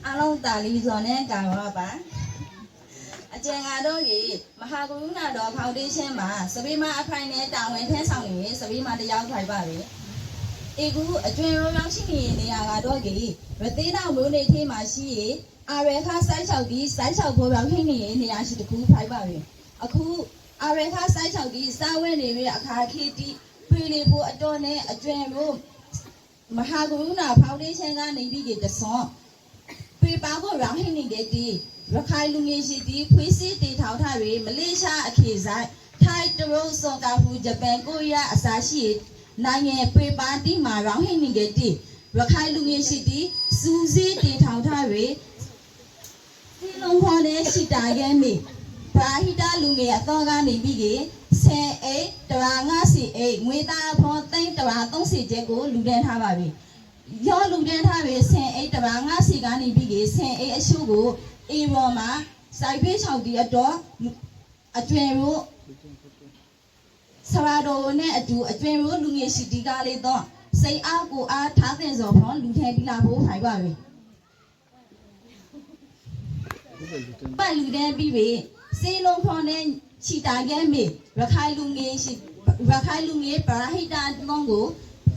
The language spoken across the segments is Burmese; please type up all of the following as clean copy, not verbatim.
အားလုံးတာလီဇွန်နဲ့ကာရောပါအကျဉ်းကတော့ကြီးမဟာကရုဏာတော်ဖောင်ဒေးရှင်းမှာစပီးမအခိုင်နဲ့တာဝန်ထမ်းဆောင်နေစပီးမတယောက်ထိုင်ပါပဲအေကူအကျွင်းရောင်းရှိနေတဲ့နေရာကတော့ကြီးရသေးတော်မျိုးနေသေးမှရှိရအာရခစိုက်ချောက်ပြီးစိုက်ချောက်ပေါ်ပြောင်းခင်းနေတဲ့နေရာရှိတခုထိုင်ပါပဲအခုအာရခစိုက်ချောက်ပြီးစားဝဲနေတဲ့အခါခေတီဖွေလီဖို့အတော်နဲ့အကျွင်းရောမဟာကရုဏာဖောင်ဒေးရှင်းကနေပြီးတဆွန်ပေပါကိုရောင်းဟင်းနေတဲ့တီရခိုင်လူငယ်ရှိတီဖွေးစစ်တီထောင်ထားတွေမလေးရှားအခြေဆိုင်ထိုင်းတရုတ်စော်ကာဟူဂျပန်ကိုရီးယားအစားရှိနိုင်ငံပေပါတီမှာရောင်းဟင်းနေတဲ့တီရခိုင်လူငယ်ရှိတီစူးစီးတီထောင်ထားတွေစီလုံးခေါ်တဲ့ရှိတာရဲ့မိဘာဟိတလူငယ်အတော်ကနေပြီးဆယ်အိတ်တရာ50အိတ်ငွေသားဖော်သိန်း130ကျပ်ကိုလူတန်းထားပါပြီရောလူတန်းထားပြီဆင်အိတ်တရာ50ကနေပြီးဆင်အိတ်အရှုကိုအေရော်မှာစိုက်ပေးချောက်တီအတော်အကျွင်ရိုးဆရာတော်နဲ့အတူအကျွင်ရိုးလူငယ်ရှိတီကားလေးတော့စိတ်အားကိုအားထားတဲ့စော်ဖော်လူထဲပြီးလာဖို့ဖိုင်ပါပြီပတ်လူတဲ့ပြီးပြီစေလုံးဖော်နဲ့ချီတာခဲ့မိရခိုင်လူငယ်ပရာဟိတအသွန်ကို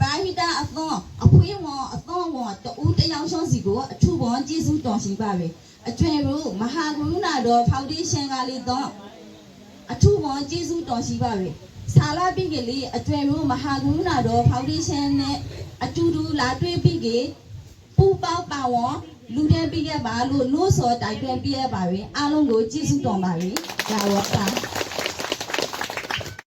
ပရာဟိတအသွန်အဖွေးဝန်အသွန်ဝန်တူတယောက်ရှောင်းစီကိုအထူးဝန်ကျေးဇူးတော်ရှိပါပဲအကျွင်ရိုးမဟာကရုဏာတော်ဖောင်ဒေးရှင်းကလေးတော့အထူးဝန်ကျေးဇူးတော်ရှိပါပဲဆာလာပြီးကလေးအကျွင်ရိုးမဟာကရုဏာတော်ဖောင်ဒေးရှင်းနဲ့အတူတူလာတွေ့ပြီးကပူပေါပါဝန်လူတဲ့ပြီးရပါလို့လို့စော်တိုက်တွန်းပြရပါပဲအားလုံးကိုကျေးဇူးတော်ပါပဲဒါဝတ်ပါ